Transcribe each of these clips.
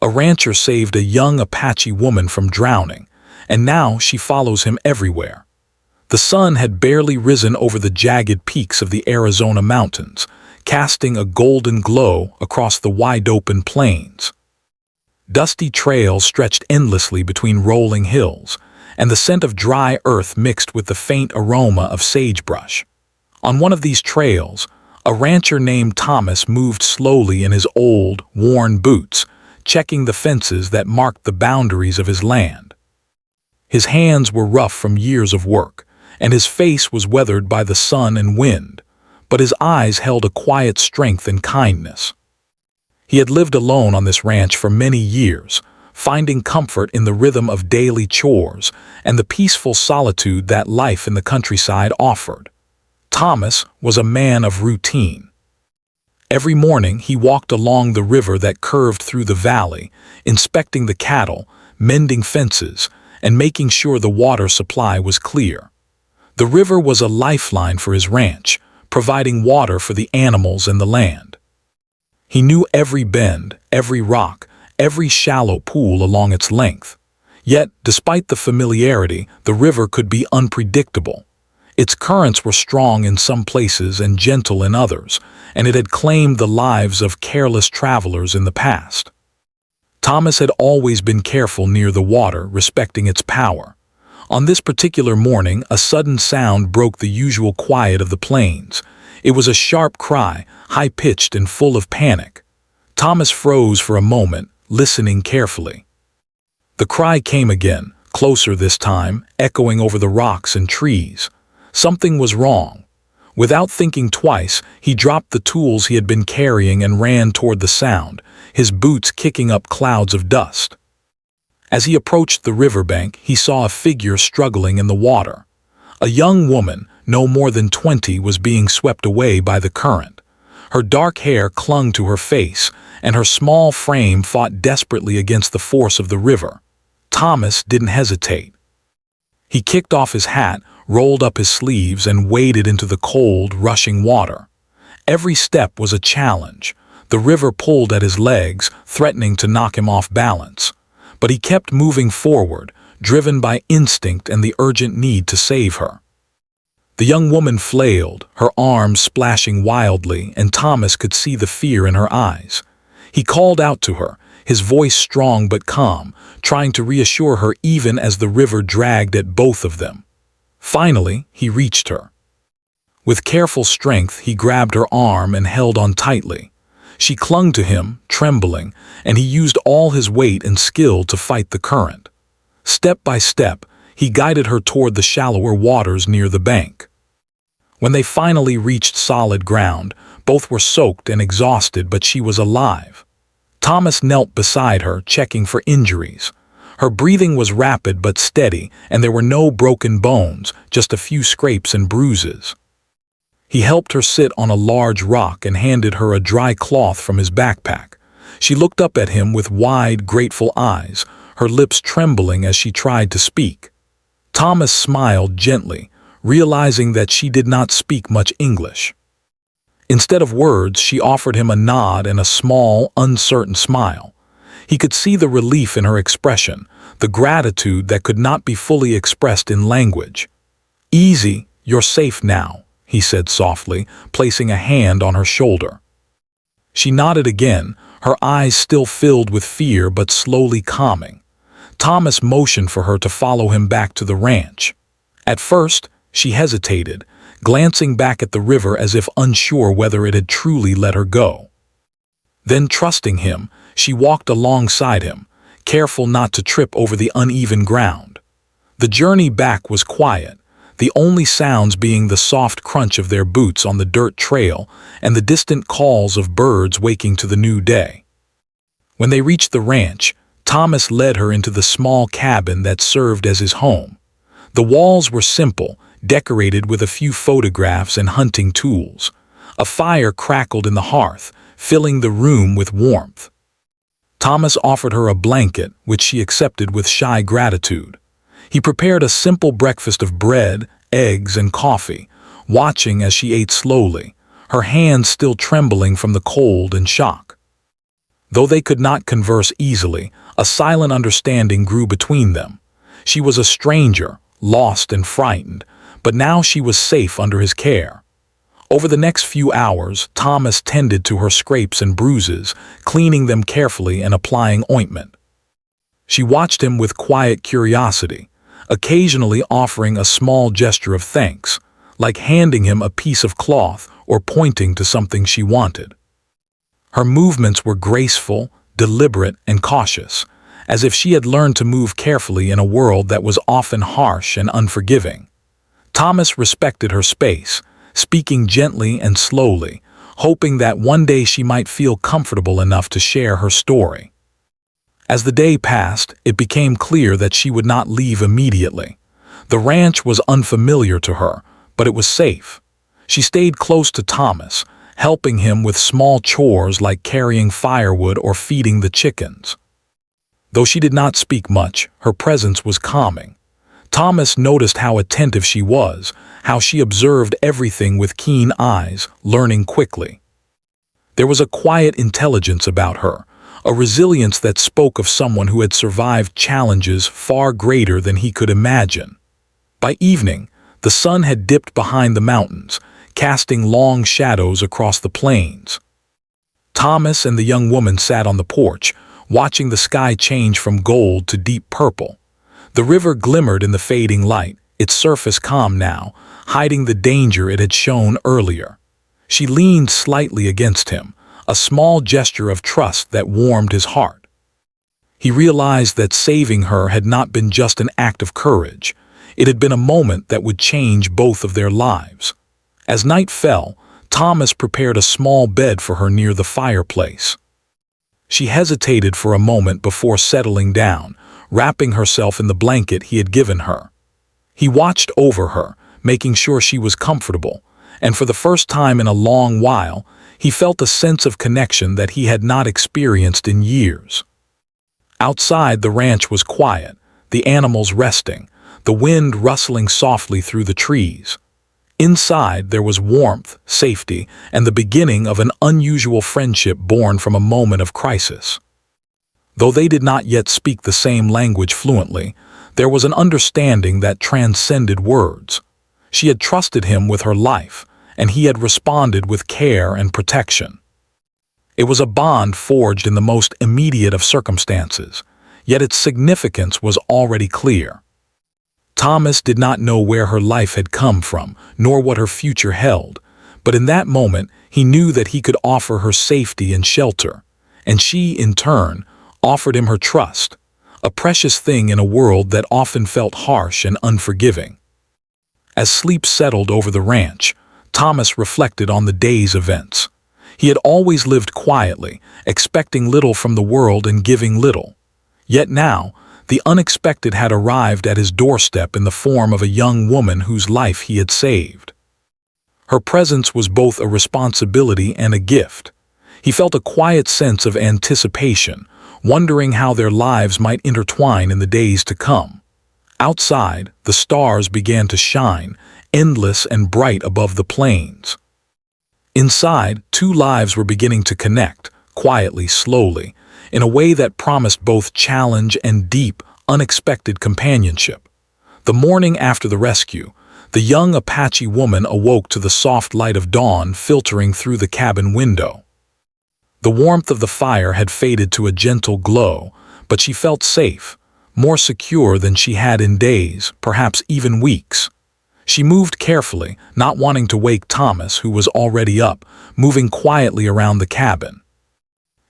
A rancher saved a young Apache woman from drowning, and now she follows him everywhere. The sun had barely risen over the jagged peaks of the Arizona mountains, casting a golden glow across the wide-open plains. Dusty trails stretched endlessly between rolling hills, and the scent of dry earth mixed with the faint aroma of sagebrush. On one of these trails, a rancher named Thomas moved slowly in his old, worn boots, checking the fences that marked the boundaries of his land. His hands were rough from years of work, and his face was weathered by the sun and wind, but his eyes held a quiet strength and kindness. He had lived alone on this ranch for many years, finding comfort in the rhythm of daily chores and the peaceful solitude that life in the countryside offered. Thomas was a man of routine. Every morning he walked along the river that curved through the valley, inspecting the cattle, mending fences, and making sure the water supply was clear. The river was a lifeline for his ranch, providing water for the animals and the land. He knew every bend, every rock, every shallow pool along its length. Yet, despite the familiarity, the river could be unpredictable. Its currents were strong in some places and gentle in others, and it had claimed the lives of careless travelers in the past. Thomas had always been careful near the water, respecting its power. On this particular morning, a sudden sound broke the usual quiet of the plains. It was a sharp cry, high-pitched and full of panic. Thomas froze for a moment, listening carefully. The cry came again, closer this time, echoing over the rocks and trees. Something was wrong. Without thinking twice, he dropped the tools he had been carrying and ran toward the sound, his boots kicking up clouds of dust. As he approached the riverbank, he saw a figure struggling in the water. A young woman, no more than 20, was being swept away by the current. Her dark hair clung to her face, and her small frame fought desperately against the force of the river. Thomas didn't hesitate. He kicked off his hat, rolled up his sleeves, and waded into the cold, rushing water. Every step was a challenge. The river pulled at his legs, threatening to knock him off balance. But he kept moving forward, driven by instinct and the urgent need to save her. The young woman flailed, her arms splashing wildly, and Thomas could see the fear in her eyes. He called out to her, his voice strong but calm, trying to reassure her even as the river dragged at both of them. Finally, he reached her. With careful strength, he grabbed her arm and held on tightly. She clung to him, trembling, and he used all his weight and skill to fight the current. Step by step, he guided her toward the shallower waters near the bank. When they finally reached solid ground, both were soaked and exhausted, but she was alive. Thomas knelt beside her, checking for injuries. Her breathing was rapid but steady, and there were no broken bones, just a few scrapes and bruises. He helped her sit on a large rock and handed her a dry cloth from his backpack. She looked up at him with wide, grateful eyes, her lips trembling as she tried to speak. Thomas smiled gently, realizing that she did not speak much English. Instead of words, she offered him a nod and a small, uncertain smile. He could see the relief in her expression, the gratitude that could not be fully expressed in language. "Easy, you're safe now," he said softly, placing a hand on her shoulder. She nodded again, her eyes still filled with fear but slowly calming. Thomas motioned for her to follow him back to the ranch. At first, she hesitated, glancing back at the river as if unsure whether it had truly let her go. Then, trusting him, she walked alongside him, careful not to trip over the uneven ground. The journey back was quiet, the only sounds being the soft crunch of their boots on the dirt trail and the distant calls of birds waking to the new day. When they reached the ranch, Thomas led her into the small cabin that served as his home. The walls were simple, decorated with a few photographs and hunting tools. A fire crackled in the hearth, filling the room with warmth. Thomas offered her a blanket, which she accepted with shy gratitude. He prepared a simple breakfast of bread, eggs, and coffee, watching as she ate slowly, her hands still trembling from the cold and shock. Though they could not converse easily, a silent understanding grew between them. She was a stranger, lost and frightened, but now she was safe under his care. Over the next few hours, Thomas tended to her scrapes and bruises, cleaning them carefully and applying ointment. She watched him with quiet curiosity, occasionally offering a small gesture of thanks, like handing him a piece of cloth or pointing to something she wanted. Her movements were graceful, deliberate, and cautious, as if she had learned to move carefully in a world that was often harsh and unforgiving. Thomas respected her space, speaking gently and slowly, hoping that one day she might feel comfortable enough to share her story. As the day passed, it became clear that she would not leave immediately. The ranch was unfamiliar to her, but it was safe. She stayed close to Thomas, helping him with small chores like carrying firewood or feeding the chickens. Though she did not speak much, her presence was calming. Thomas noticed how attentive she was, how she observed everything with keen eyes, learning quickly. There was a quiet intelligence about her, a resilience that spoke of someone who had survived challenges far greater than he could imagine. By evening, the sun had dipped behind the mountains, casting long shadows across the plains. Thomas and the young woman sat on the porch, watching the sky change from gold to deep purple. The river glimmered in the fading light, its surface calm now, hiding the danger it had shown earlier. She leaned slightly against him, a small gesture of trust that warmed his heart. He realized that saving her had not been just an act of courage. It had been a moment that would change both of their lives. As night fell, Thomas prepared a small bed for her near the fireplace. She hesitated for a moment before settling down, wrapping herself in the blanket he had given her. He watched over her, making sure she was comfortable, and for the first time in a long while, he felt a sense of connection that he had not experienced in years. Outside, the ranch was quiet, the animals resting, the wind rustling softly through the trees. Inside, there was warmth, safety, and the beginning of an unusual friendship born from a moment of crisis. Though they did not yet speak the same language fluently, there was an understanding that transcended words. She had trusted him with her life, and he had responded with care and protection. It was a bond forged in the most immediate of circumstances, yet its significance was already clear. Thomas did not know where her life had come from, nor what her future held, but in that moment he knew that he could offer her safety and shelter, and she, in turn, offered him her trust, a precious thing in a world that often felt harsh and unforgiving. As sleep settled over the ranch, Thomas reflected on the day's events. He had always lived quietly, expecting little from the world and giving little. Yet now, the unexpected had arrived at his doorstep in the form of a young woman whose life he had saved. Her presence was both a responsibility and a gift. He felt a quiet sense of anticipation, wondering how their lives might intertwine in the days to come. Outside, the stars began to shine, endless and bright above the plains. Inside, two lives were beginning to connect, quietly, slowly, in a way that promised both challenge and deep, unexpected companionship. The morning after the rescue, the young Apache woman awoke to the soft light of dawn filtering through the cabin window. The warmth of the fire had faded to a gentle glow, but she felt safe, more secure than she had in days, perhaps even weeks. She moved carefully, not wanting to wake Thomas, who was already up, moving quietly around the cabin.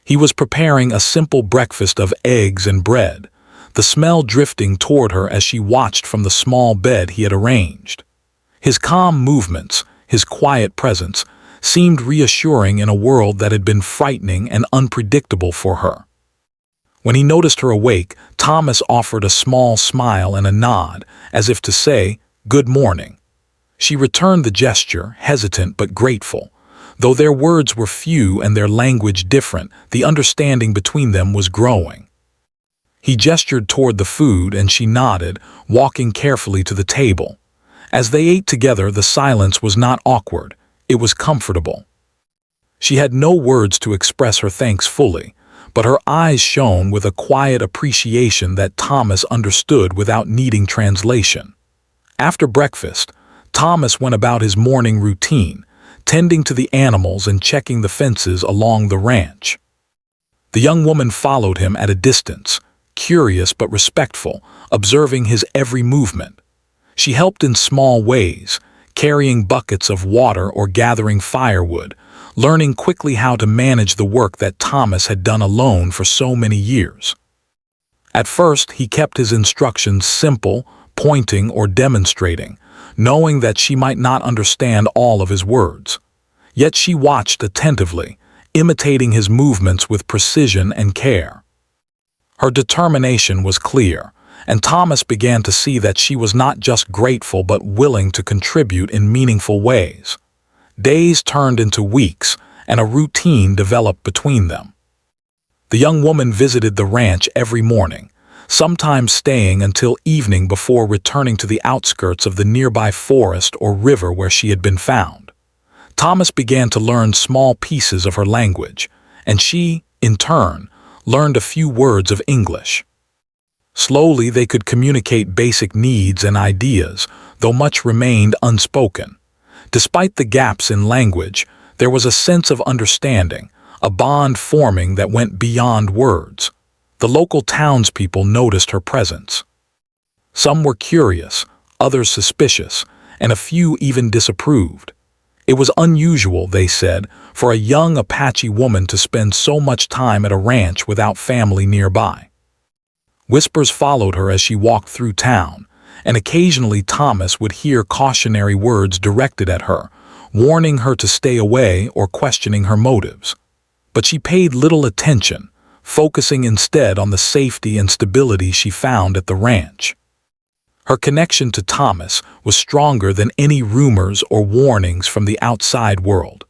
He was preparing a simple breakfast of eggs and bread, the smell drifting toward her as she watched from the small bed he had arranged. His calm movements, his quiet presence, seemed reassuring in a world that had been frightening and unpredictable for her. When he noticed her awake, Thomas offered a small smile and a nod, as if to say, "Good morning." She returned the gesture, hesitant but grateful. Though their words were few and their language different, the understanding between them was growing. He gestured toward the food and she nodded, walking carefully to the table. As they ate together, the silence was not awkward, it was comfortable. She had no words to express her thanks fully, but her eyes shone with a quiet appreciation that Thomas understood without needing translation. After breakfast, Thomas went about his morning routine, tending to the animals and checking the fences along the ranch. The young woman followed him at a distance, curious but respectful, observing his every movement. She helped in small ways, carrying buckets of water or gathering firewood, learning quickly how to manage the work that Thomas had done alone for so many years. At first, he kept his instructions simple, pointing or demonstrating, knowing that she might not understand all of his words. Yet she watched attentively, imitating his movements with precision and care. Her determination was clear, and Thomas began to see that she was not just grateful but willing to contribute in meaningful ways. Days turned into weeks, and a routine developed between them. The young woman visited the ranch every morning, sometimes staying until evening before returning to the outskirts of the nearby forest or river where she had been found. Thomas began to learn small pieces of her language, and she, in turn, learned a few words of English. Slowly they could communicate basic needs and ideas, though much remained unspoken. Despite the gaps in language, there was a sense of understanding, a bond forming that went beyond words. The local townspeople noticed her presence. Some were curious, others suspicious, and a few even disapproved. It was unusual, they said, for a young Apache woman to spend so much time at a ranch without family nearby. Whispers followed her as she walked through town, and occasionally Thomas would hear cautionary words directed at her, warning her to stay away or questioning her motives. But she paid little attention, focusing instead on the safety and stability she found at the ranch. Her connection to Thomas was stronger than any rumors or warnings from the outside world.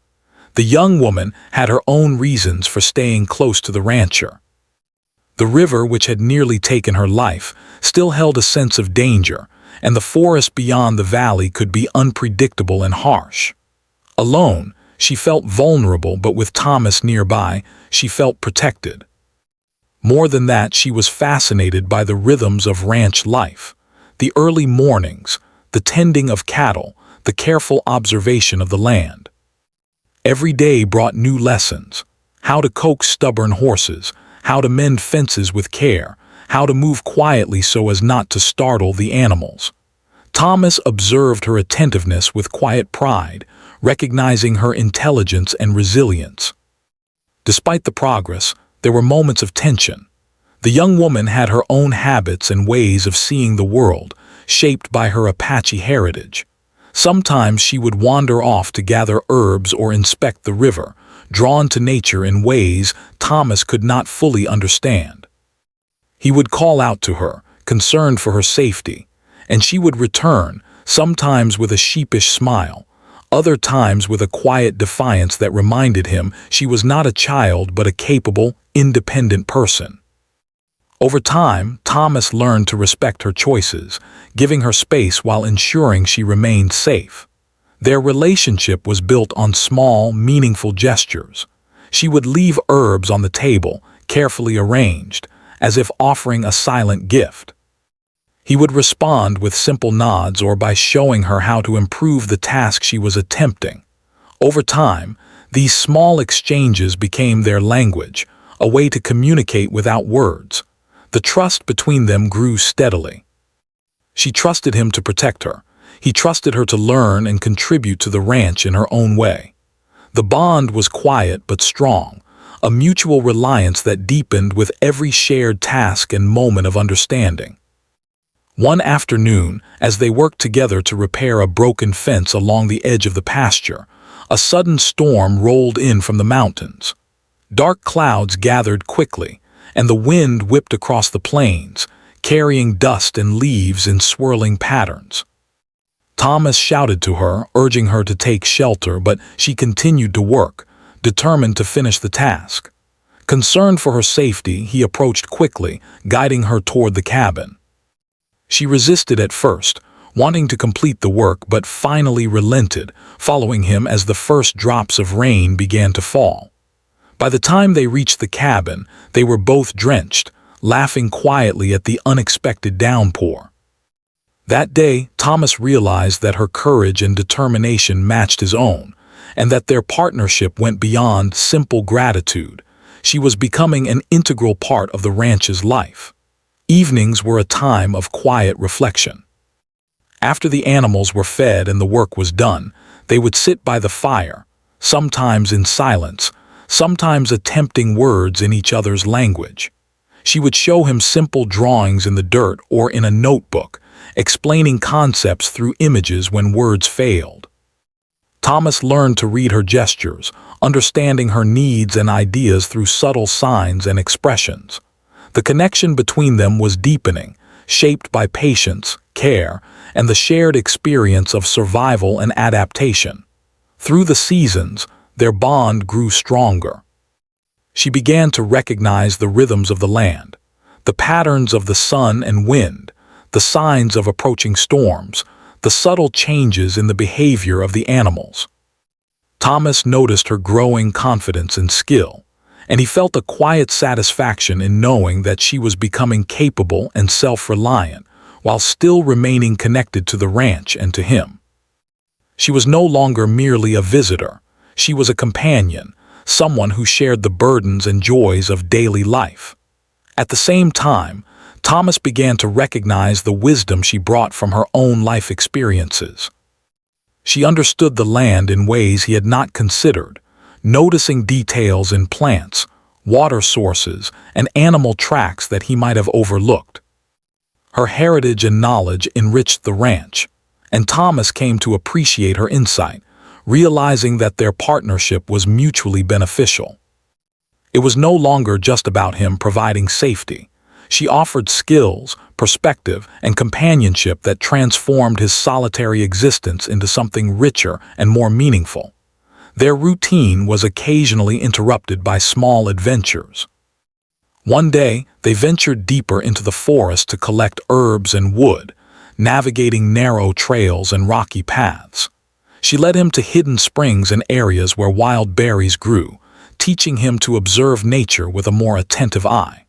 The young woman had her own reasons for staying close to the rancher. The river, which had nearly taken her life, still held a sense of danger, and the forest beyond the valley could be unpredictable and harsh. Alone, she felt vulnerable, but with Thomas nearby, she felt protected. More than that, she was fascinated by the rhythms of ranch life. The early mornings, the tending of cattle, the careful observation of the land. Every day brought new lessons: how to coax stubborn horses, how to mend fences with care, how to move quietly so as not to startle the animals. Thomas observed her attentiveness with quiet pride, recognizing her intelligence and resilience. Despite the progress, there were moments of tension. The young woman had her own habits and ways of seeing the world, shaped by her Apache heritage. Sometimes she would wander off to gather herbs or inspect the river, drawn to nature in ways Thomas could not fully understand. He would call out to her, concerned for her safety, and she would return, sometimes with a sheepish smile, other times with a quiet defiance that reminded him she was not a child but a capable, independent person. Over time, Thomas learned to respect her choices, giving her space while ensuring she remained safe. Their relationship was built on small, meaningful gestures. She would leave herbs on the table, carefully arranged, as if offering a silent gift. He would respond with simple nods or by showing her how to improve the task she was attempting. Over time, these small exchanges became their language, a way to communicate without words. The trust between them grew steadily. She trusted him to protect her. He trusted her to learn and contribute to the ranch in her own way. The bond was quiet but strong, a mutual reliance that deepened with every shared task and moment of understanding. One afternoon, as they worked together to repair a broken fence along the edge of the pasture, a sudden storm rolled in from the mountains. Dark clouds gathered quickly, and the wind whipped across the plains, carrying dust and leaves in swirling patterns. Thomas shouted to her, urging her to take shelter, but she continued to work, determined to finish the task. Concerned for her safety, he approached quickly, guiding her toward the cabin. She resisted at first, wanting to complete the work, but finally relented, following him as the first drops of rain began to fall. By the time they reached the cabin, they were both drenched, laughing quietly at the unexpected downpour. That day, Thomas realized that her courage and determination matched his own, and that their partnership went beyond simple gratitude. She was becoming an integral part of the ranch's life. Evenings were a time of quiet reflection. After the animals were fed and the work was done, they would sit by the fire, sometimes in silence, sometimes attempting words in each other's language. She would show him simple drawings in the dirt or in a notebook, explaining concepts through images when words failed. Thomas learned to read her gestures, understanding her needs and ideas through subtle signs and expressions. The connection between them was deepening, shaped by patience, care, and the shared experience of survival and adaptation. Through the seasons, their bond grew stronger. She began to recognize the rhythms of the land, the patterns of the sun and wind, the signs of approaching storms, the subtle changes in the behavior of the animals. Thomas noticed her growing confidence and skill, and he felt a quiet satisfaction in knowing that she was becoming capable and self-reliant while still remaining connected to the ranch and to him. She was no longer merely a visitor. She was a companion, someone who shared the burdens and joys of daily life. At the same time, Thomas began to recognize the wisdom she brought from her own life experiences. She understood the land in ways he had not considered, noticing details in plants, water sources, and animal tracks that he might have overlooked. Her heritage and knowledge enriched the ranch, and Thomas came to appreciate her insight, realizing that their partnership was mutually beneficial. It was no longer just about him providing safety. She offered skills, perspective, and companionship that transformed his solitary existence into something richer and more meaningful. Their routine was occasionally interrupted by small adventures. One day, they ventured deeper into the forest to collect herbs and wood, navigating narrow trails and rocky paths. She led him to hidden springs and areas where wild berries grew, teaching him to observe nature with a more attentive eye.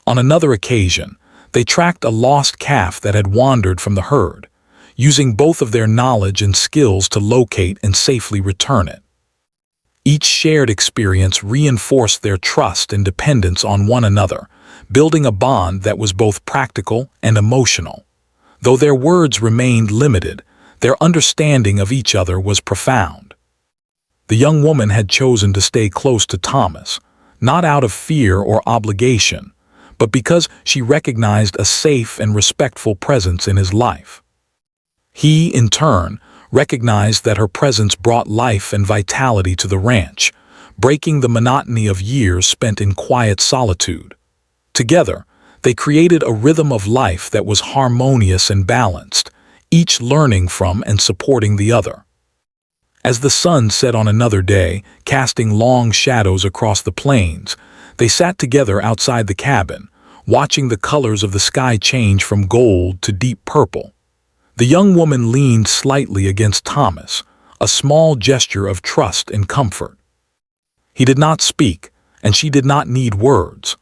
On another occasion, they tracked a lost calf that had wandered from the herd, using both of their knowledge and skills to locate and safely return it. Each shared experience reinforced their trust and dependence on one another, building a bond that was both practical and emotional. Though their words remained limited, their understanding of each other was profound. The young woman had chosen to stay close to Thomas, not out of fear or obligation, but because she recognized a safe and respectful presence in his life. He, in turn, recognized that her presence brought life and vitality to the ranch, breaking the monotony of years spent in quiet solitude. Together, they created a rhythm of life that was harmonious and balanced, each learning from and supporting the other. As the sun set on another day, casting long shadows across the plains, they sat together outside the cabin, watching the colors of the sky change from gold to deep purple. The young woman leaned slightly against Thomas, a small gesture of trust and comfort. He did not speak, and she did not need words.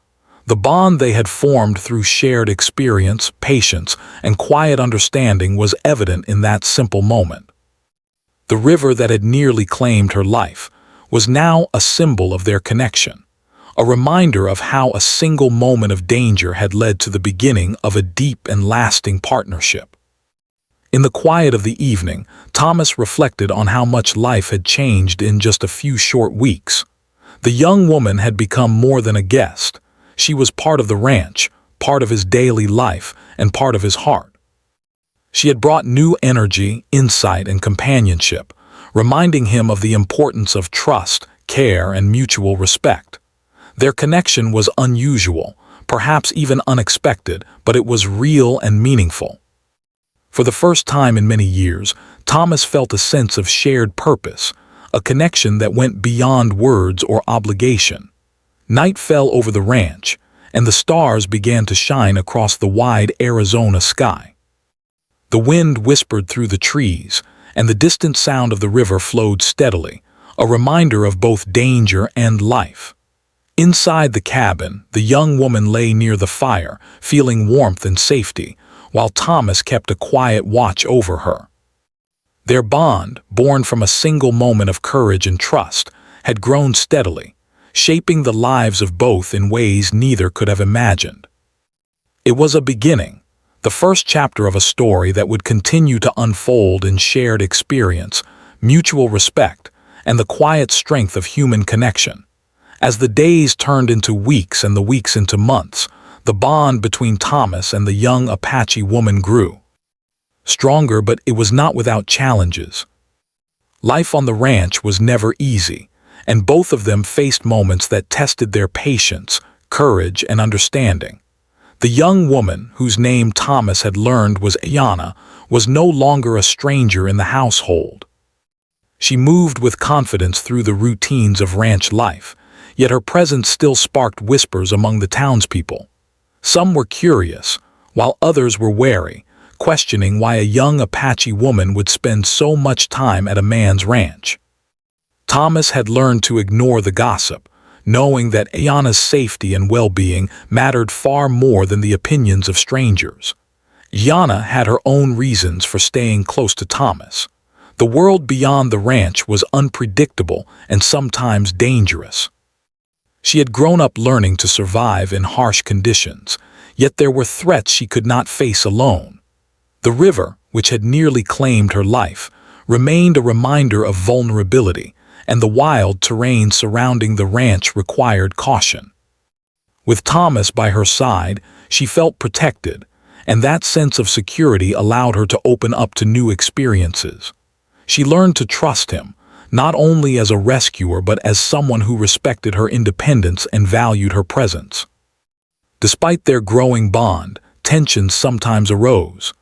The bond they had formed through shared experience, patience, and quiet understanding was evident in that simple moment. The river that had nearly claimed her life was now a symbol of their connection, a reminder of how a single moment of danger had led to the beginning of a deep and lasting partnership. In the quiet of the evening, Thomas reflected on how much life had changed in just a few short weeks. The young woman had become more than a guest. She was part of the ranch, part of his daily life, and part of his heart. She had brought new energy, insight, and companionship, reminding him of the importance of trust, care, and mutual respect. Their connection was unusual, perhaps even unexpected, but it was real and meaningful. For the first time in many years, Thomas felt a sense of shared purpose, a connection that went beyond words or obligation. Night fell over the ranch, and the stars began to shine across the wide Arizona sky. The wind whispered through the trees, and the distant sound of the river flowed steadily, a reminder of both danger and life. Inside the cabin, the young woman lay near the fire, feeling warmth and safety, while Thomas kept a quiet watch over her. Their bond, born from a single moment of courage and trust, had grown steadily, shaping the lives of both in ways neither could have imagined. It was a beginning, the first chapter of a story that would continue to unfold in shared experience, mutual respect, and the quiet strength of human connection. As the days turned into weeks and the weeks into months, the bond between Thomas and the young Apache woman grew stronger, but it was not without challenges. Life on the ranch was never easy, and both of them faced moments that tested their patience, courage, and understanding. The young woman, whose name Thomas had learned was Ayana, was no longer a stranger in the household. She moved with confidence through the routines of ranch life, yet her presence still sparked whispers among the townspeople. Some were curious, while others were wary, questioning why a young Apache woman would spend so much time at a man's ranch. Thomas had learned to ignore the gossip, knowing that Ayana's safety and well-being mattered far more than the opinions of strangers. Ayana had her own reasons for staying close to Thomas. The world beyond the ranch was unpredictable and sometimes dangerous. She had grown up learning to survive in harsh conditions, yet there were threats she could not face alone. The river, which had nearly claimed her life, remained a reminder of vulnerability, and the wild terrain surrounding the ranch required caution. With Thomas by her side, she felt protected, and that sense of security allowed her to open up to new experiences. She learned to trust him, not only as a rescuer but as someone who respected her independence and valued her presence. Despite their growing bond, tensions sometimes arose.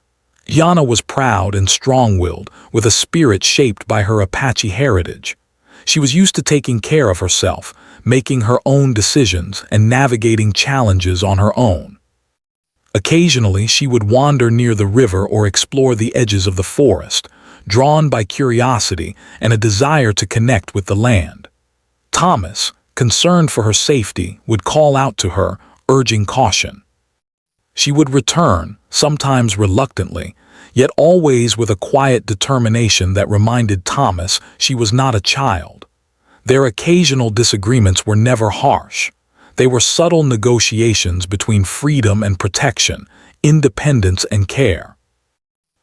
Ayana was proud and strong-willed, with a spirit shaped by her Apache heritage. She was used to taking care of herself, making her own decisions, and navigating challenges on her own. Occasionally, she would wander near the river or explore the edges of the forest, drawn by curiosity and a desire to connect with the land. Thomas, concerned for her safety, would call out to her, urging caution. She would return, sometimes reluctantly, yet always with a quiet determination that reminded Thomas she was not a child. Their occasional disagreements were never harsh. They were subtle negotiations between freedom and protection, independence and care.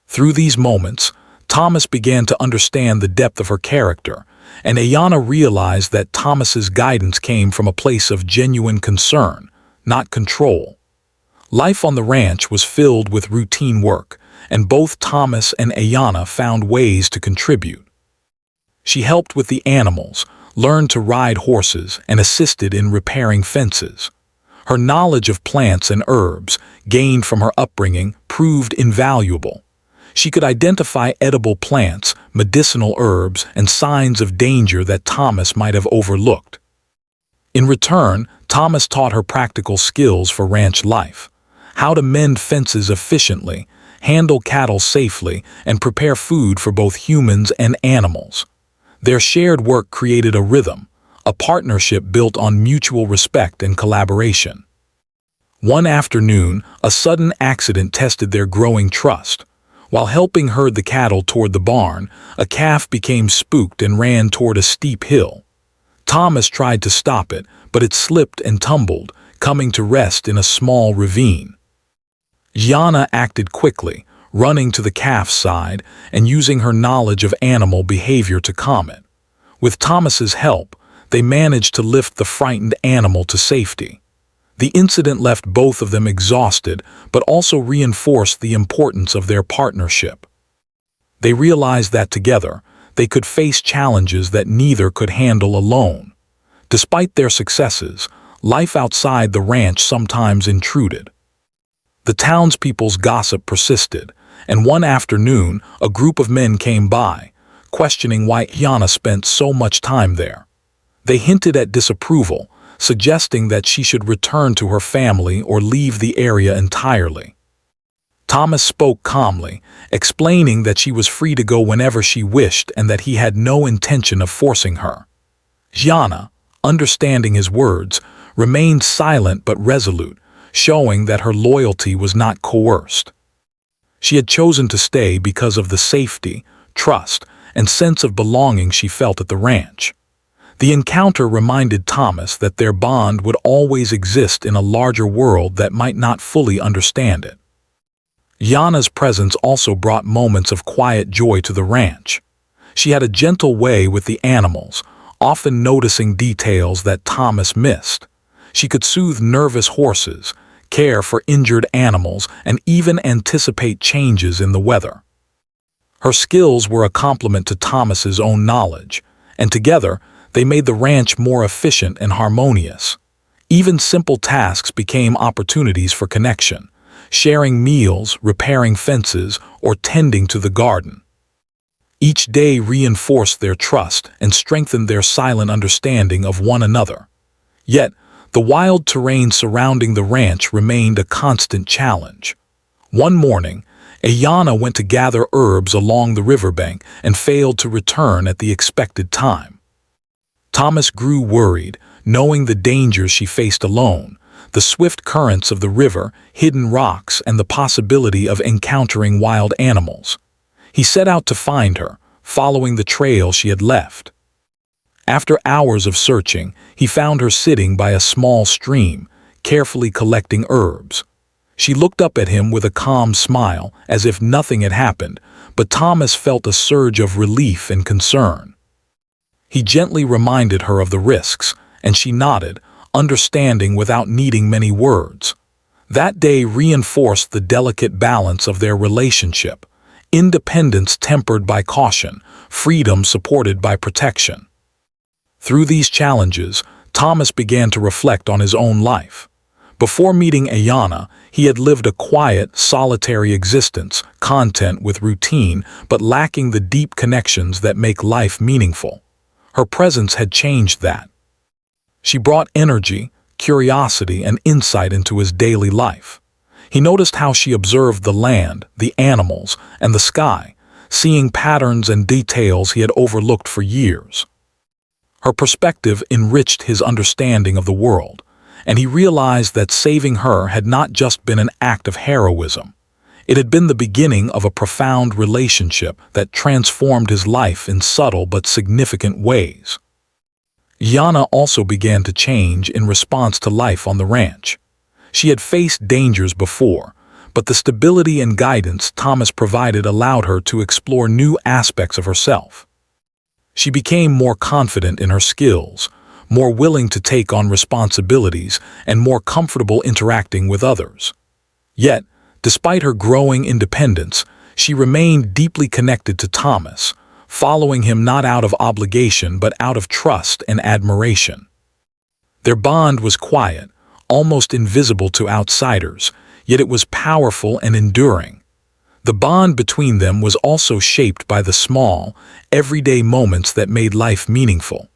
Through these moments, Thomas began to understand the depth of her character, and Ayana realized that Thomas's guidance came from a place of genuine concern, not control. Life on the ranch was filled with routine work, and both Thomas and Ayana found ways to contribute. She helped with the animals, learned to ride horses, and assisted in repairing fences. Her knowledge of plants and herbs, gained from her upbringing, proved invaluable. She could identify edible plants, medicinal herbs, and signs of danger that Thomas might have overlooked. In return, Thomas taught her practical skills for ranch life: how to mend fences efficiently, handle cattle safely, and prepare food for both humans and animals. Their shared work created a rhythm, a partnership built on mutual respect and collaboration. One afternoon, a sudden accident tested their growing trust. While helping herd the cattle toward the barn, a calf became spooked and ran toward a steep hill. Thomas tried to stop it, but it slipped and tumbled, coming to rest in a small ravine. Ayana acted quickly, running to the calf's side and using her knowledge of animal behavior to calm it. With Thomas's help, they managed to lift the frightened animal to safety. The incident left both of them exhausted, but also reinforced the importance of their partnership. They realized that together, they could face challenges that neither could handle alone. Despite their successes, life outside the ranch sometimes intruded. The townspeople's gossip persisted, and one afternoon a group of men came by, questioning why Ayana spent so much time there. They hinted at disapproval, suggesting that she should return to her family or leave the area entirely. Thomas spoke calmly, explaining that she was free to go whenever she wished and that he had no intention of forcing her. Gianna, understanding his words, remained silent but resolute, showing that her loyalty was not coerced. She had chosen to stay because of the safety, trust, and sense of belonging she felt at the ranch. The encounter reminded Thomas that their bond would always exist in a larger world that might not fully understand it. Gianna's presence also brought moments of quiet joy to the ranch. She had a gentle way with the animals, often noticing details that Thomas missed. She could soothe nervous horses, care for injured animals, and even anticipate changes in the weather. Her skills were a complement to Thomas's own knowledge, and together they made the ranch more efficient and harmonious. Even simple tasks became opportunities for connection, sharing meals, repairing fences, or tending to the garden. Each day reinforced their trust and strengthened their silent understanding of one another. Yet, the wild terrain surrounding the ranch remained a constant challenge. One morning, Ayana went to gather herbs along the riverbank and failed to return at the expected time. Thomas grew worried, knowing the dangers she faced alone, the swift currents of the river, hidden rocks, and the possibility of encountering wild animals. He set out to find her, following the trail she had left. After hours of searching, he found her sitting by a small stream, carefully collecting herbs. She looked up at him with a calm smile, as if nothing had happened, but Thomas felt a surge of relief and concern. He gently reminded her of the risks, and she nodded, understanding without needing many words. That day reinforced the delicate balance of their relationship, independence tempered by caution, freedom supported by protection. Through these challenges, Thomas began to reflect on his own life. Before meeting Ayana, he had lived a quiet, solitary existence, content with routine, but lacking the deep connections that make life meaningful. Her presence had changed that. She brought energy, curiosity, and insight into his daily life. He noticed how she observed the land, the animals, and the sky, seeing patterns and details he had overlooked for years. Her perspective enriched his understanding of the world, and he realized that saving her had not just been an act of heroism. It had been the beginning of a profound relationship that transformed his life in subtle but significant ways. Yana also began to change in response to life on the ranch. She had faced dangers before, but the stability and guidance Thomas provided allowed her to explore new aspects of herself. She became more confident in her skills, more willing to take on responsibilities, and more comfortable interacting with others. Yet, despite her growing independence, she remained deeply connected to Thomas, following him not out of obligation but out of trust and admiration. Their bond was quiet, almost invisible to outsiders, yet it was powerful and enduring. The bond between them was also shaped by the small, everyday moments that made life meaningful.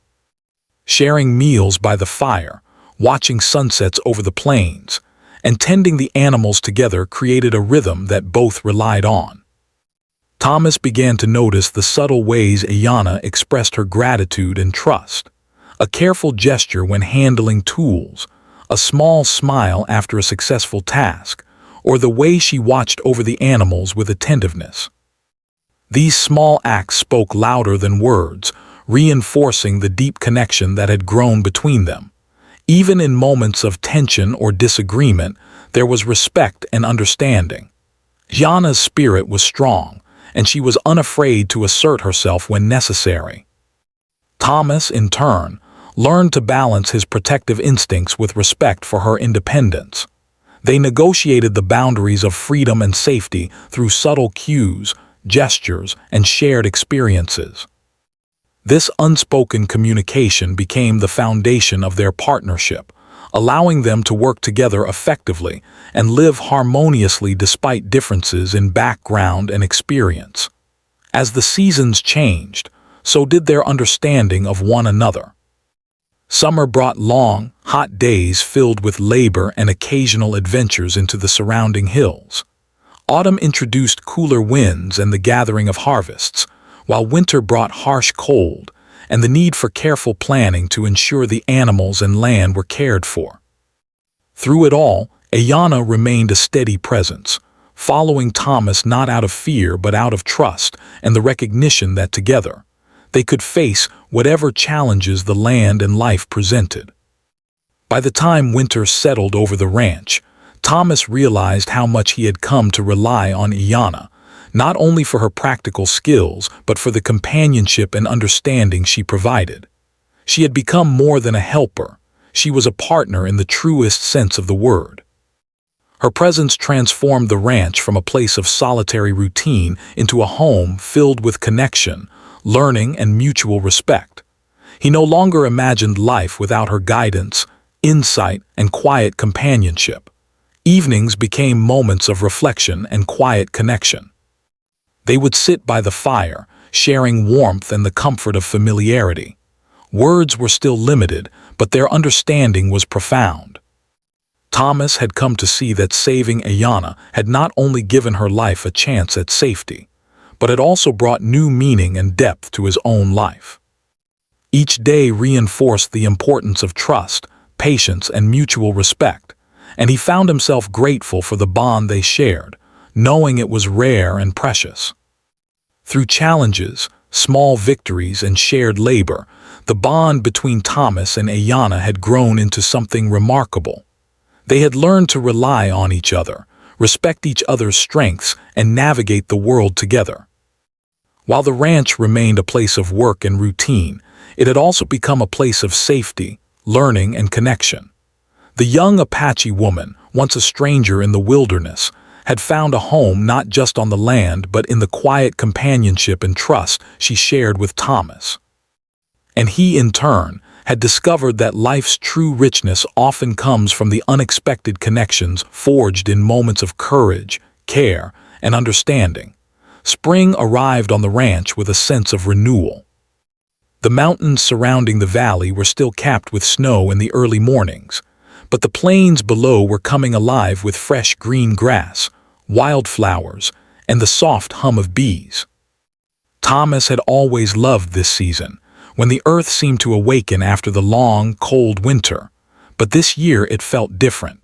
Sharing meals by the fire, watching sunsets over the plains, and tending the animals together created a rhythm that both relied on. Thomas began to notice the subtle ways Ayana expressed her gratitude and trust. A careful gesture when handling tools, a small smile after a successful task, or the way she watched over the animals with attentiveness. These small acts spoke louder than words, reinforcing the deep connection that had grown between them. Even in moments of tension or disagreement, there was respect and understanding. Yana's spirit was strong, and she was unafraid to assert herself when necessary. Thomas, in turn, learned to balance his protective instincts with respect for her independence. They negotiated the boundaries of freedom and safety through subtle cues, gestures, and shared experiences. This unspoken communication became the foundation of their partnership, allowing them to work together effectively and live harmoniously despite differences in background and experience. As the seasons changed, so did their understanding of one another. Summer brought long, hot days filled with labor and occasional adventures into the surrounding hills. Autumn introduced cooler winds and the gathering of harvests, while winter brought harsh cold and the need for careful planning to ensure the animals and land were cared for. Through it all, Ayanna remained a steady presence, following Thomas not out of fear but out of trust and the recognition that together, they could face whatever challenges the land and life presented. By the time winter settled over the ranch, Thomas realized how much he had come to rely on Ayanna, not only for her practical skills but for the companionship and understanding she provided. She had become more than a helper. She was a partner in the truest sense of the word. Her presence transformed the ranch from a place of solitary routine into a home filled with connection, learning, and mutual respect. He no longer imagined life without her guidance, insight, and quiet companionship. Evenings became moments of reflection and quiet connection. They would sit by the fire, sharing warmth and the comfort of familiarity. Words were still limited, but their understanding was profound. Thomas had come to see that saving Ayanna had not only given her life a chance at safety, but it also brought new meaning and depth to his own life. Each day reinforced the importance of trust, patience, and mutual respect, and he found himself grateful for the bond they shared, knowing it was rare and precious. Through challenges, small victories, and shared labor, the bond between Thomas and Ayanna had grown into something remarkable. They had learned to rely on each other, respect each other's strengths, and navigate the world together. While the ranch remained a place of work and routine, it had also become a place of safety, learning, and connection. The young Apache woman, once a stranger in the wilderness, had found a home not just on the land but in the quiet companionship and trust she shared with Thomas. And he, in turn, had discovered that life's true richness often comes from the unexpected connections forged in moments of courage, care, and understanding. Spring arrived on the ranch with a sense of renewal. The mountains surrounding the valley were still capped with snow in the early mornings, but the plains below were coming alive with fresh green grass, wildflowers, and the soft hum of bees. Thomas had always loved this season, when the earth seemed to awaken after the long, cold winter, but this year it felt different.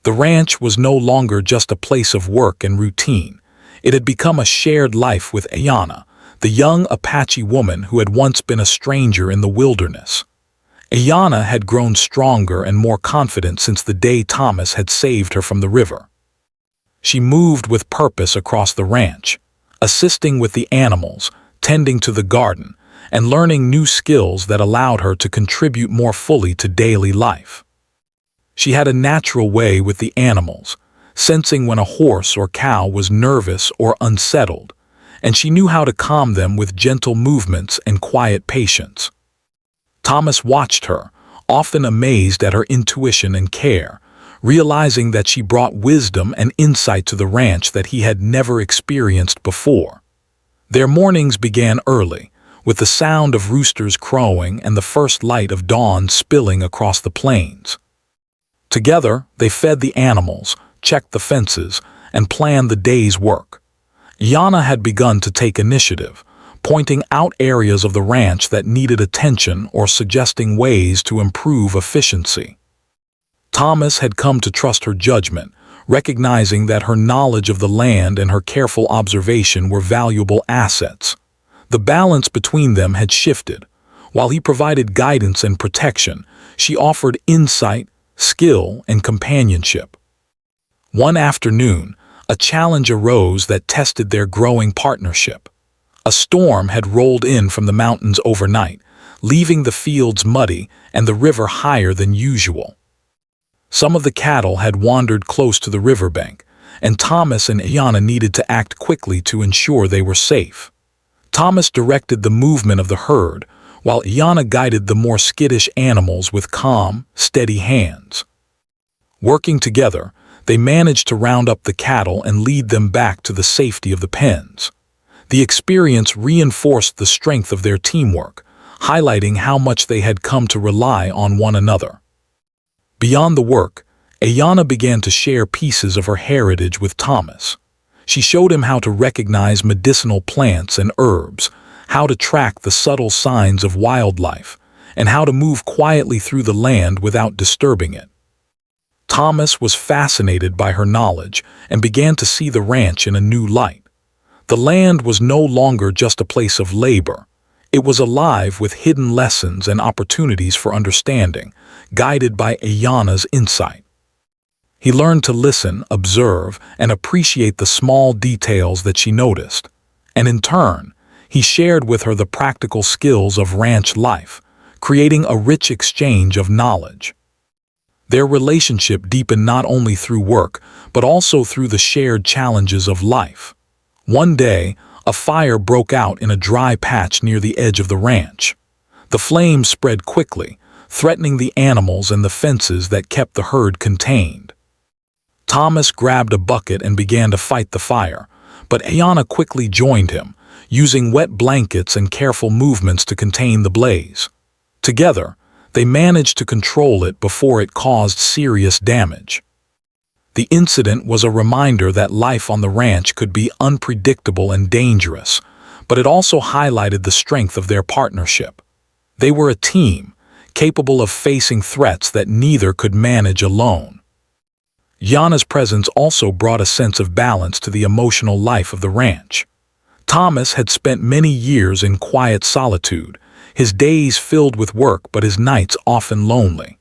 The ranch was no longer just a place of work and routine. It had become a shared life with Ayanna, the young Apache woman who had once been a stranger in the wilderness. Ayanna had grown stronger and more confident since the day Thomas had saved her from the river. She moved with purpose across the ranch, assisting with the animals, tending to the garden, and learning new skills that allowed her to contribute more fully to daily life. She had a natural way with the animals, sensing when a horse or cow was nervous or unsettled, and she knew how to calm them with gentle movements and quiet patience. Thomas watched her, often amazed at her intuition and care, realizing that she brought wisdom and insight to the ranch that he had never experienced before. Their mornings began early, with the sound of roosters crowing and the first light of dawn spilling across the plains. Together, they fed the animals, checked the fences, and planned the day's work. Ayanna had begun to take initiative, pointing out areas of the ranch that needed attention or suggesting ways to improve efficiency. Thomas had come to trust her judgment, recognizing that her knowledge of the land and her careful observation were valuable assets. The balance between them had shifted. While he provided guidance and protection, she offered insight, skill, and companionship. One afternoon, a challenge arose that tested their growing partnership. A storm had rolled in from the mountains overnight, leaving the fields muddy and the river higher than usual. Some of the cattle had wandered close to the riverbank, and Thomas and Ayanna needed to act quickly to ensure they were safe. Thomas directed the movement of the herd, while Ayanna guided the more skittish animals with calm, steady hands. Working together, they managed to round up the cattle and lead them back to the safety of the pens. The experience reinforced the strength of their teamwork, highlighting how much they had come to rely on one another. Beyond the work, Ayanna began to share pieces of her heritage with Thomas. She showed him how to recognize medicinal plants and herbs, how to track the subtle signs of wildlife, and how to move quietly through the land without disturbing it. Thomas was fascinated by her knowledge and began to see the ranch in a new light. The land was no longer just a place of labor. It was alive with hidden lessons and opportunities for understanding, guided by Ayanna's insight. He learned to listen, observe, and appreciate the small details that she noticed, and in turn, he shared with her the practical skills of ranch life, creating a rich exchange of knowledge. Their relationship deepened not only through work, but also through the shared challenges of life. One day, a fire broke out in a dry patch near the edge of the ranch. The flames spread quickly, threatening the animals and the fences that kept the herd contained. Thomas grabbed a bucket and began to fight the fire, but Ayanna quickly joined him, using wet blankets and careful movements to contain the blaze. Together, they managed to control it before it caused serious damage. The incident was a reminder that life on the ranch could be unpredictable and dangerous, but it also highlighted the strength of their partnership. They were a team, capable of facing threats that neither could manage alone. Ayanna's presence also brought a sense of balance to the emotional life of the ranch. Thomas had spent many years in quiet solitude, his days filled with work but his nights often lonely.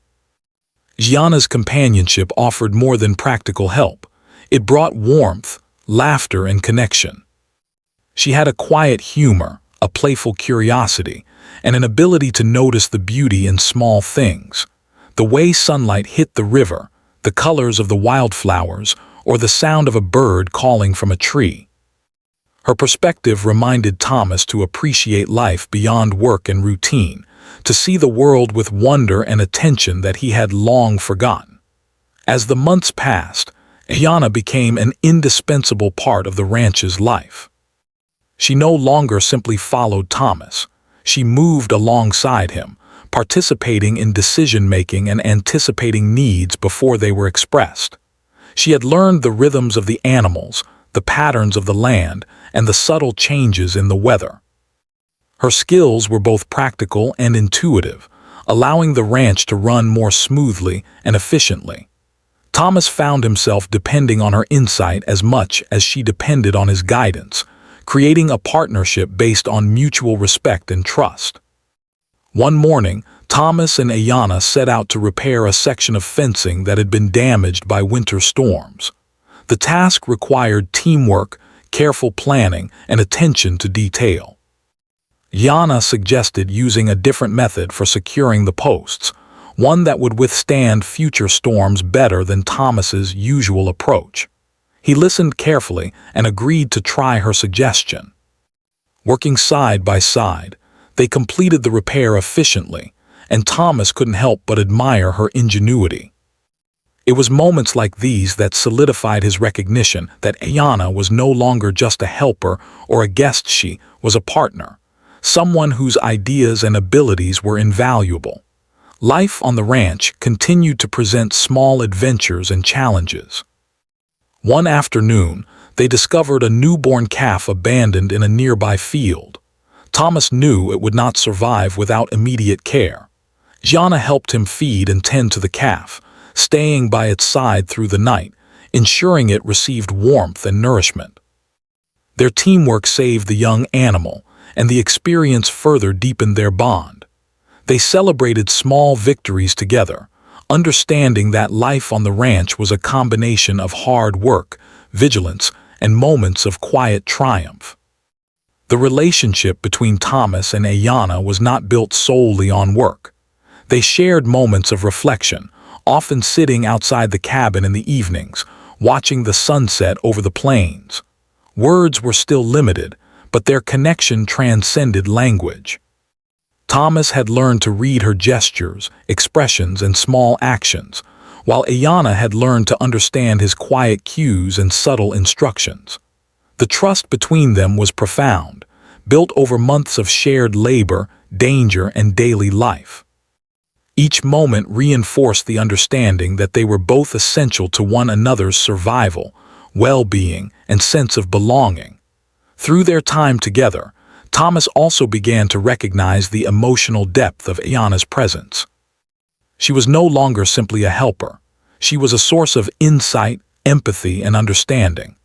Ayanna's companionship offered more than practical help. It brought warmth, laughter, and connection. She had a quiet humor, a playful curiosity, and an ability to notice the beauty in small things. The way sunlight hit the river, the colors of the wildflowers, or the sound of a bird calling from a tree. Her perspective reminded Thomas to appreciate life beyond work and routine, to see the world with wonder and attention that he had long forgotten. As the months passed, Ayanna became an indispensable part of the ranch's life. She no longer simply followed Thomas. She moved alongside him, participating in decision-making and anticipating needs before they were expressed. She had learned the rhythms of the animals, the patterns of the land, and the subtle changes in the weather. Her skills were both practical and intuitive, allowing the ranch to run more smoothly and efficiently. Thomas found himself depending on her insight as much as she depended on his guidance, creating a partnership based on mutual respect and trust. One morning, Thomas and Ayanna set out to repair a section of fencing that had been damaged by winter storms. The task required teamwork, careful planning, and attention to detail. Ayanna suggested using a different method for securing the posts, one that would withstand future storms better than Thomas's usual approach. He listened carefully and agreed to try her suggestion. Working side by side, they completed the repair efficiently, and Thomas couldn't help but admire her ingenuity. It was moments like these that solidified his recognition that Ayanna was no longer just a helper or a guest, she was a partner, someone whose ideas and abilities were invaluable. Life on the ranch continued to present small adventures and challenges. One afternoon, they discovered a newborn calf abandoned in a nearby field. Thomas knew it would not survive without immediate care. Ayanna helped him feed and tend to the calf, staying by its side through the night, ensuring it received warmth and nourishment. Their teamwork saved the young animal, and the experience further deepened their bond. They celebrated small victories together, understanding that life on the ranch was a combination of hard work, vigilance, and moments of quiet triumph. The relationship between Thomas and Ayanna was not built solely on work. They shared moments of reflection, often sitting outside the cabin in the evenings, watching the sunset over the plains. Words were still limited, but their connection transcended language. Thomas had learned to read her gestures, expressions, and small actions, while Ayanna had learned to understand his quiet cues and subtle instructions. The trust between them was profound, built over months of shared labor, danger, and daily life. Each moment reinforced the understanding that they were both essential to one another's survival, well-being, and sense of belonging. Through their time together, Thomas also began to recognize the emotional depth of Ayana's presence. She was no longer simply a helper. She was a source of insight, empathy, and understanding.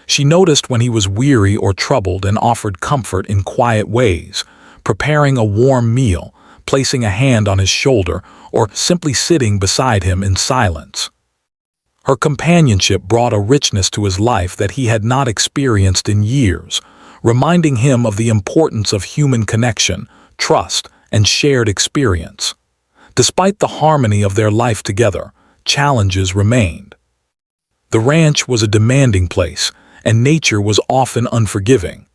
She noticed when he was weary or troubled and offered comfort in quiet ways, preparing a warm meal, placing a hand on his shoulder, or simply sitting beside him in silence. Her companionship brought a richness to his life that he had not experienced in years, reminding him of the importance of human connection, trust, and shared experience. Despite the harmony of their life together, challenges remained. The ranch was a demanding place, and nature was often unforgiving.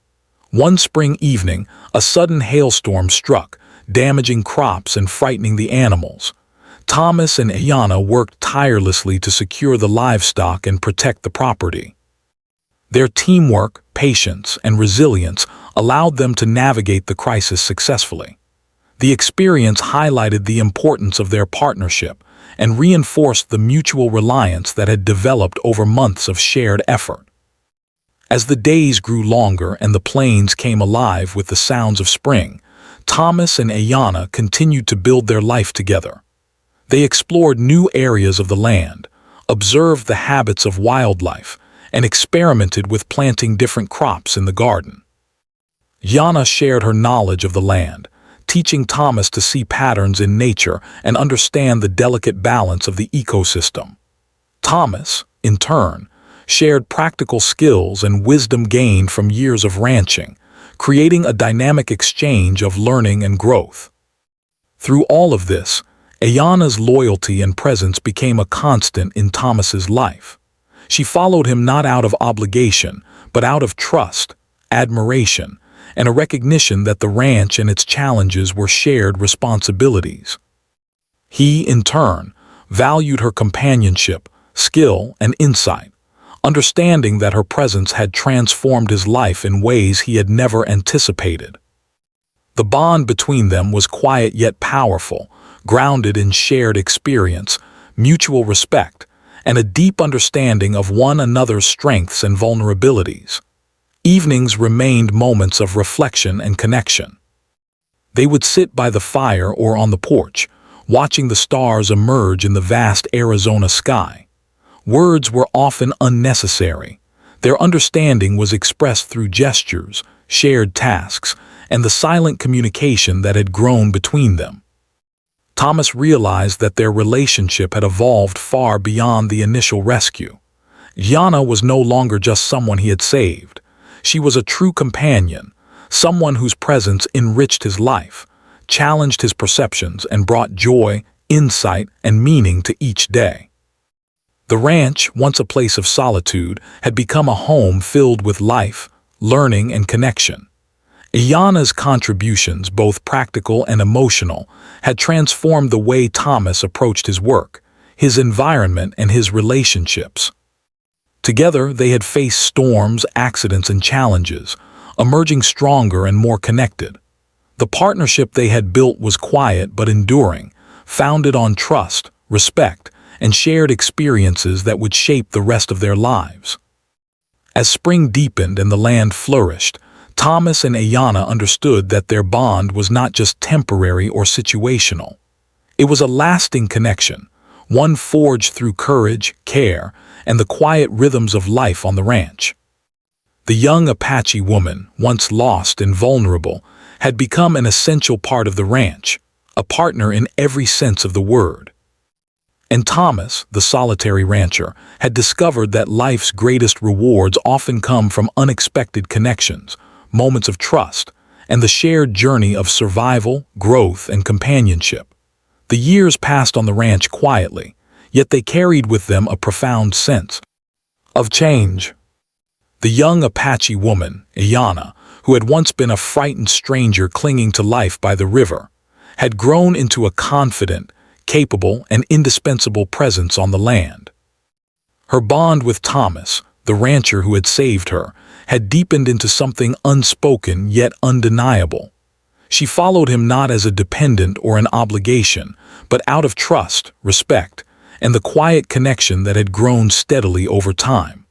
One spring evening, a sudden hailstorm struck, damaging crops and frightening the animals. Thomas and Ayana worked tirelessly to secure the livestock and protect the property. Their teamwork, patience, and resilience allowed them to navigate the crisis successfully. The experience highlighted the importance of their partnership and reinforced the mutual reliance that had developed over months of shared effort. As the days grew longer and the plains came alive with the sounds of spring, Thomas and Ayana continued to build their life together. They explored new areas of the land, observed the habits of wildlife, and experimented with planting different crops in the garden. Ayana shared her knowledge of the land, teaching Thomas to see patterns in nature and understand the delicate balance of the ecosystem. Thomas, in turn, shared practical skills and wisdom gained from years of ranching, creating a dynamic exchange of learning and growth. Through all of this, Ayana's loyalty and presence became a constant in Thomas's life. She followed him not out of obligation, but out of trust, admiration, and a recognition that the ranch and its challenges were shared responsibilities. He, in turn, valued her companionship, skill, and insight, understanding that her presence had transformed his life in ways he had never anticipated. The bond between them was quiet yet powerful, grounded in shared experience, mutual respect, and a deep understanding of one another's strengths and vulnerabilities. Evenings remained moments of reflection and connection. They would sit by the fire or on the porch, watching the stars emerge in the vast Arizona sky. Words were often unnecessary. Their understanding was expressed through gestures, shared tasks, and the silent communication that had grown between them. Thomas realized that their relationship had evolved far beyond the initial rescue. Ayana was no longer just someone he had saved. She was a true companion, someone whose presence enriched his life, challenged his perceptions, and brought joy, insight, and meaning to each day. The ranch, once a place of solitude, had become a home filled with life, learning, and connection. Ayana's contributions, both practical and emotional, had transformed the way Thomas approached his work, his environment, and his relationships. Together, they had faced storms, accidents, and challenges, emerging stronger and more connected. The partnership they had built was quiet but enduring, founded on trust, respect, and shared experiences that would shape the rest of their lives. As spring deepened and the land flourished, Thomas and Ayana understood that their bond was not just temporary or situational. It was a lasting connection, one forged through courage, care, and the quiet rhythms of life on the ranch. The young Apache woman, once lost and vulnerable, had become an essential part of the ranch, a partner in every sense of the word. And Thomas, the solitary rancher, had discovered that life's greatest rewards often come from unexpected connections, moments of trust, and the shared journey of survival, growth, and companionship. The years passed on the ranch quietly, yet they carried with them a profound sense of change. The young Apache woman, Ayana, who had once been a frightened stranger clinging to life by the river, had grown into a confident, capable, and indispensable presence on the land. Her bond with Thomas, the rancher who had saved her, had deepened into something unspoken yet undeniable. She followed him not as a dependent or an obligation, but out of trust, respect, and the quiet connection that had grown steadily over time.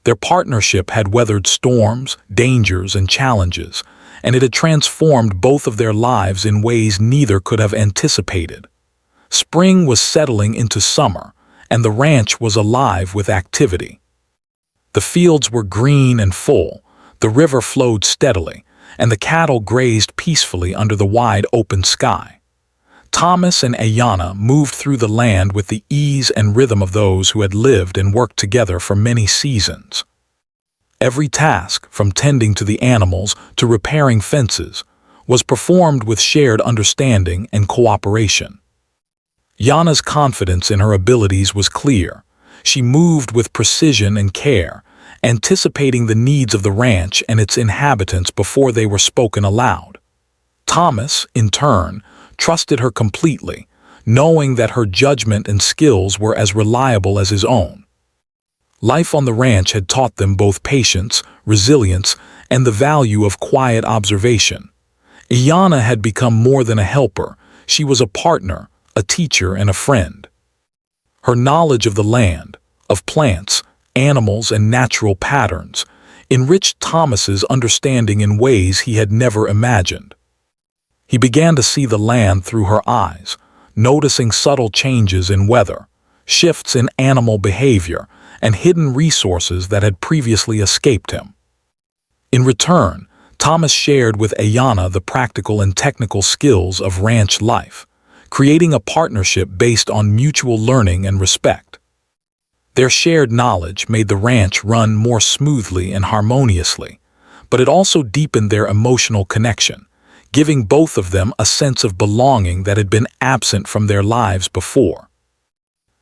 Their partnership had weathered storms, dangers, and challenges, and it had transformed both of their lives in ways neither could have anticipated. Spring was settling into summer, and the ranch was alive with activity. The fields were green and full, the river flowed steadily, and the cattle grazed peacefully under the wide open sky. Thomas and Ayanna moved through the land with the ease and rhythm of those who had lived and worked together for many seasons. Every task, from tending to the animals to repairing fences, was performed with shared understanding and cooperation. Yanna's confidence in her abilities was clear. She moved with precision and care, anticipating the needs of the ranch and its inhabitants before they were spoken aloud. Thomas, in turn, trusted her completely, knowing that her judgment and skills were as reliable as his own. Life on the ranch had taught them both patience, resilience, and the value of quiet observation. Ayanna had become more than a helper. She was a partner, a teacher, and a friend. Her knowledge of the land, of plants, animals, and natural patterns enriched Thomas's understanding in ways he had never imagined. He began to see the land through her eyes, noticing subtle changes in weather, shifts in animal behavior, and hidden resources that had previously escaped him. In return, Thomas shared with Ayanna the practical and technical skills of ranch life, creating a partnership based on mutual learning and respect. Their shared knowledge made the ranch run more smoothly and harmoniously, but it also deepened their emotional connection, giving both of them a sense of belonging that had been absent from their lives before.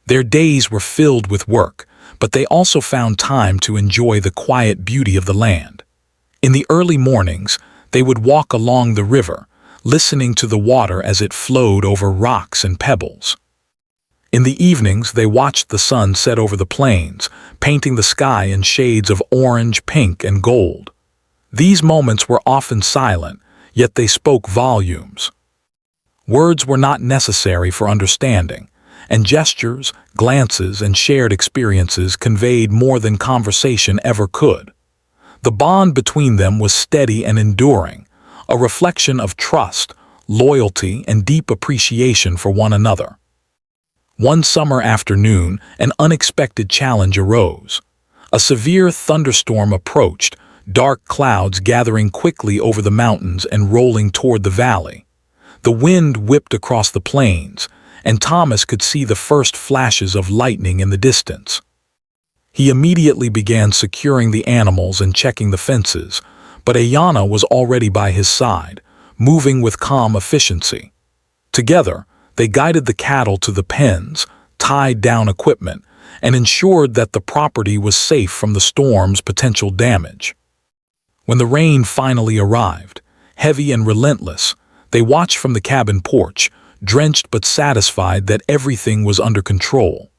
Their days were filled with work, but they also found time to enjoy the quiet beauty of the land. In the early mornings, they would walk along the river, listening to the water as it flowed over rocks and pebbles. In the evenings, they watched the sun set over the plains, painting the sky in shades of orange, pink, and gold. These moments were often silent, yet they spoke volumes. Words were not necessary for understanding, and gestures, glances, and shared experiences conveyed more than conversation ever could. The bond between them was steady and enduring, a reflection of trust, loyalty, and deep appreciation for one another. One summer afternoon, an unexpected challenge arose. A severe thunderstorm approached, dark clouds gathering quickly over the mountains and rolling toward the valley. The wind whipped across the plains, and Thomas could see the first flashes of lightning in the distance. He immediately began securing the animals and checking the fences, but Ayanna was already by his side, moving with calm efficiency. Together, they guided the cattle to the pens, tied down equipment, and ensured that the property was safe from the storm's potential damage. When the rain finally arrived, heavy and relentless, they watched from the cabin porch, drenched but satisfied that everything was under control.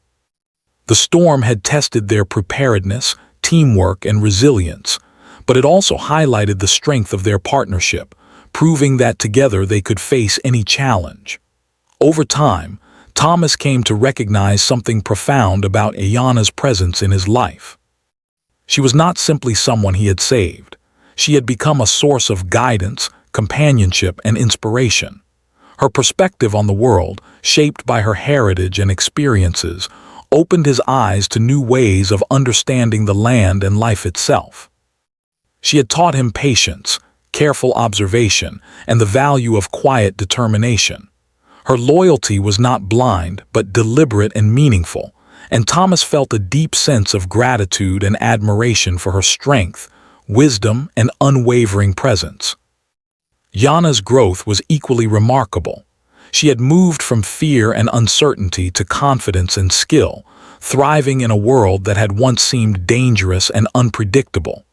The storm had tested their preparedness, teamwork, and resilience, but it also highlighted the strength of their partnership, proving that together they could face any challenge. Over time, Thomas came to recognize something profound about Ayanna's presence in his life. She was not simply someone he had saved. She had become a source of guidance, companionship, and inspiration. Her perspective on the world, shaped by her heritage and experiences, opened his eyes to new ways of understanding the land and life itself. She had taught him patience, careful observation, and the value of quiet determination. Her loyalty was not blind, but deliberate and meaningful, and Thomas felt a deep sense of gratitude and admiration for her strength, wisdom, and unwavering presence. Yanna's growth was equally remarkable. She had moved from fear and uncertainty to confidence and skill, thriving in a world that had once seemed dangerous and unpredictable.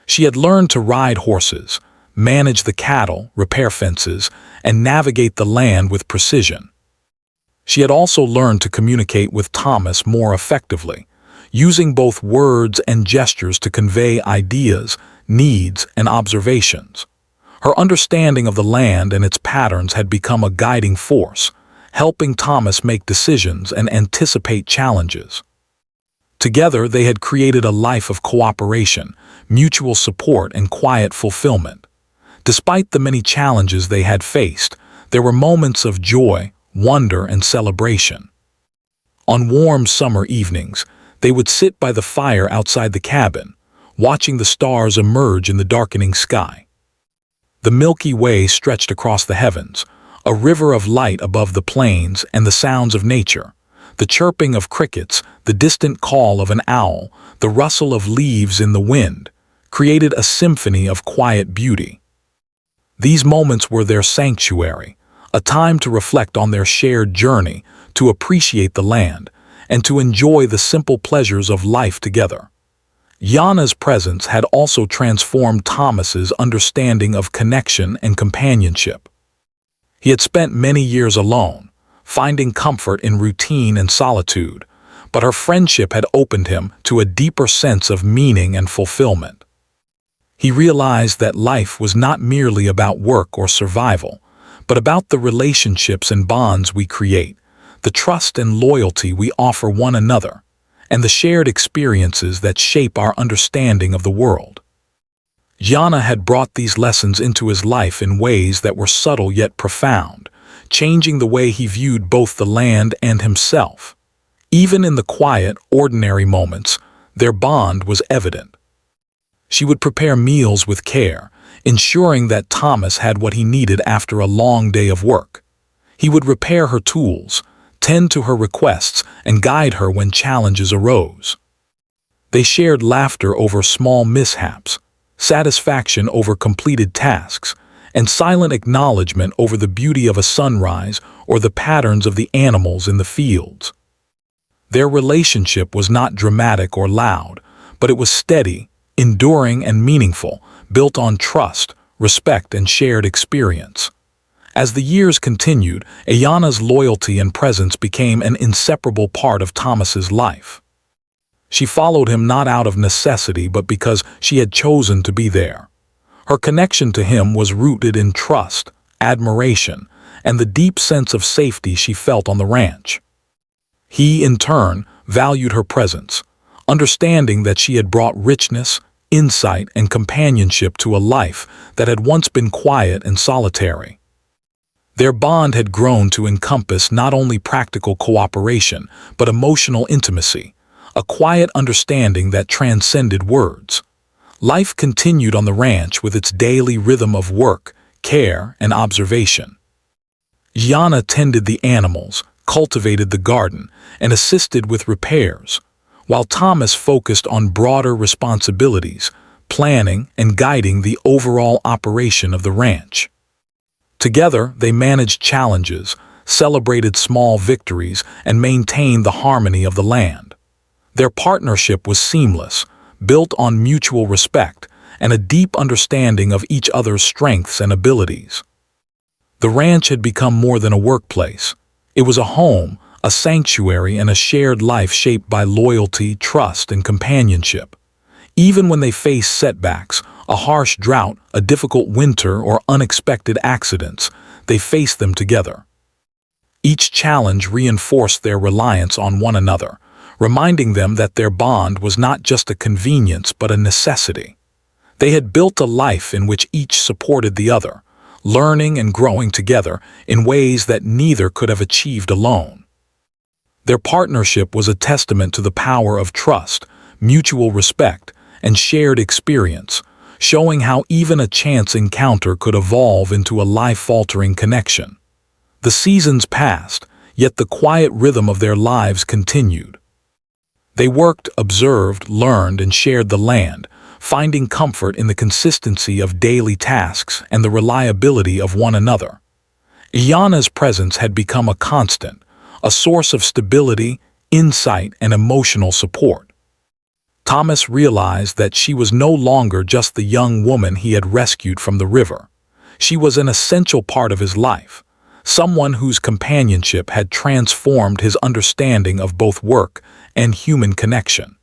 She had learned to ride horses, manage the cattle, repair fences, and navigate the land with precision. She had also learned to communicate with Thomas more effectively, using both words and gestures to convey ideas, needs, and observations. Her understanding of the land and its patterns had become a guiding force, helping Thomas make decisions and anticipate challenges. Together, they had created a life of cooperation, mutual support, and quiet fulfillment. Despite the many challenges they had faced, there were moments of joy, wonder, and celebration. On warm summer evenings, they would sit by the fire outside the cabin, watching the stars emerge in the darkening sky. The Milky Way stretched across the heavens, a river of light above the plains and the sounds of nature. The chirping of crickets, the distant call of an owl, the rustle of leaves in the wind, created a symphony of quiet beauty. These moments were their sanctuary, a time to reflect on their shared journey, to appreciate the land, and to enjoy the simple pleasures of life together. Yana's presence had also transformed Thomas's understanding of connection and companionship. He had spent many years alone, finding comfort in routine and solitude, but her friendship had opened him to a deeper sense of meaning and fulfillment. He realized that life was not merely about work or survival, but about the relationships and bonds we create, the trust and loyalty we offer one another, and the shared experiences that shape our understanding of the world. Yana had brought these lessons into his life in ways that were subtle yet profound, changing the way he viewed both the land and himself. Even in the quiet, ordinary moments, their bond was evident. She would prepare meals with care, ensuring that Thomas had what he needed after a long day of work. He would repair her tools, tend to her requests, and guide her when challenges arose. They shared laughter over small mishaps, satisfaction over completed tasks, and silent acknowledgement over the beauty of a sunrise or the patterns of the animals in the fields. Their relationship was not dramatic or loud, but it was steady, enduring, and meaningful, built on trust, respect, and shared experience. As the years continued, Ayana's loyalty and presence became an inseparable part of Thomas's life. She followed him not out of necessity but because she had chosen to be there. Her connection to him was rooted in trust, admiration, and the deep sense of safety she felt on the ranch. He, in turn, valued her presence, understanding that she had brought richness, insight, and companionship to a life that had once been quiet and solitary. Their bond had grown to encompass not only practical cooperation, but emotional intimacy, a quiet understanding that transcended words. Life continued on the ranch with its daily rhythm of work, care, and observation. Yana tended the animals, cultivated the garden, and assisted with repairs, while Thomas focused on broader responsibilities, planning and guiding the overall operation of the ranch. Together, they managed challenges, celebrated small victories, and maintained the harmony of the land. Their partnership was seamless, built on mutual respect and a deep understanding of each other's strengths and abilities. The ranch had become more than a workplace. It was a home, a sanctuary, and a shared life shaped by loyalty, trust, and companionship. Even when they faced setbacks, a harsh drought, a difficult winter, or unexpected accidents, they faced them together. Each challenge reinforced their reliance on one another, reminding them that their bond was not just a convenience but a necessity. They had built a life in which each supported the other, learning and growing together in ways that neither could have achieved alone. Their partnership was a testament to the power of trust, mutual respect, and shared experience, showing how even a chance encounter could evolve into a life-altering connection. The seasons passed, yet the quiet rhythm of their lives continued. They worked, observed, learned, and shared the land, finding comfort in the consistency of daily tasks and the reliability of one another. Iyana's presence had become a constant, a source of stability, insight, and emotional support. Thomas realized that she was no longer just the young woman he had rescued from the river. She was an essential part of his life, someone whose companionship had transformed his understanding of both work and human connection.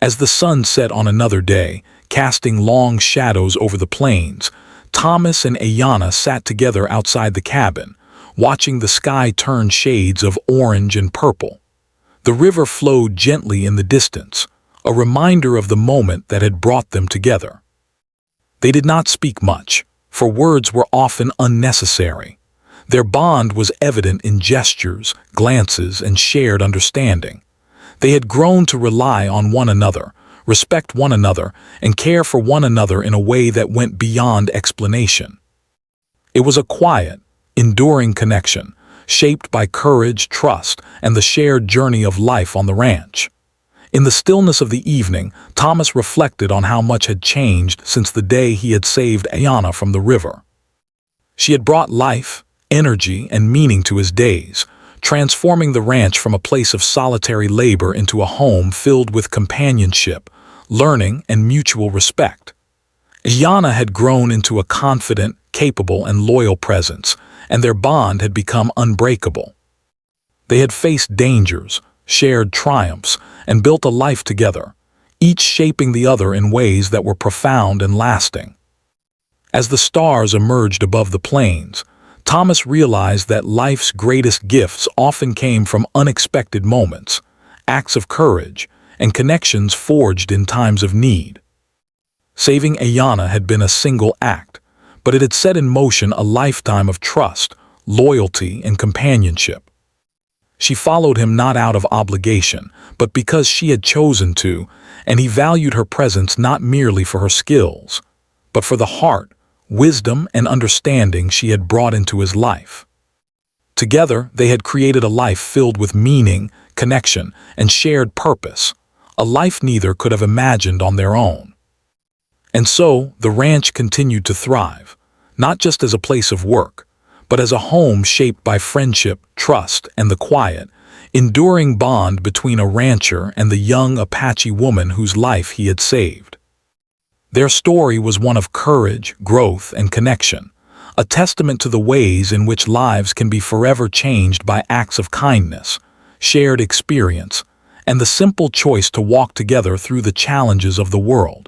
As the sun set on another day, casting long shadows over the plains, Thomas and Ayanna sat together outside the cabin, watching the sky turn shades of orange and purple. The river flowed gently in the distance, a reminder of the moment that had brought them together. They did not speak much, for words were often unnecessary. Their bond was evident in gestures, glances, and shared understanding. They had grown to rely on one another, respect one another, and care for one another in a way that went beyond explanation. It was a quiet, enduring connection, shaped by courage, trust, and the shared journey of life on the ranch. In the stillness of the evening, Thomas reflected on how much had changed since the day he had saved Ayanna from the river. She had brought life, energy, and meaning to his days, transforming the ranch from a place of solitary labor into a home filled with companionship, learning, and mutual respect. Ayanna had grown into a confident, capable, and loyal presence, and their bond had become unbreakable. They had faced dangers, shared triumphs, and built a life together, each shaping the other in ways that were profound and lasting. As the stars emerged above the plains, Thomas realized that life's greatest gifts often came from unexpected moments, acts of courage, and connections forged in times of need. Saving Ayanna had been a single act, but it had set in motion a lifetime of trust, loyalty, and companionship. She followed him not out of obligation, but because she had chosen to, and he valued her presence not merely for her skills, but for the heart, wisdom, and understanding she had brought into his life. Together, they had created a life filled with meaning, connection, and shared purpose, a life neither could have imagined on their own. And so, the ranch continued to thrive, not just as a place of work, but as a home shaped by friendship, trust, and the quiet, enduring bond between a rancher and the young Apache woman whose life he had saved. Their story was one of courage, growth, and connection, a testament to the ways in which lives can be forever changed by acts of kindness, shared experience, and the simple choice to walk together through the challenges of the world.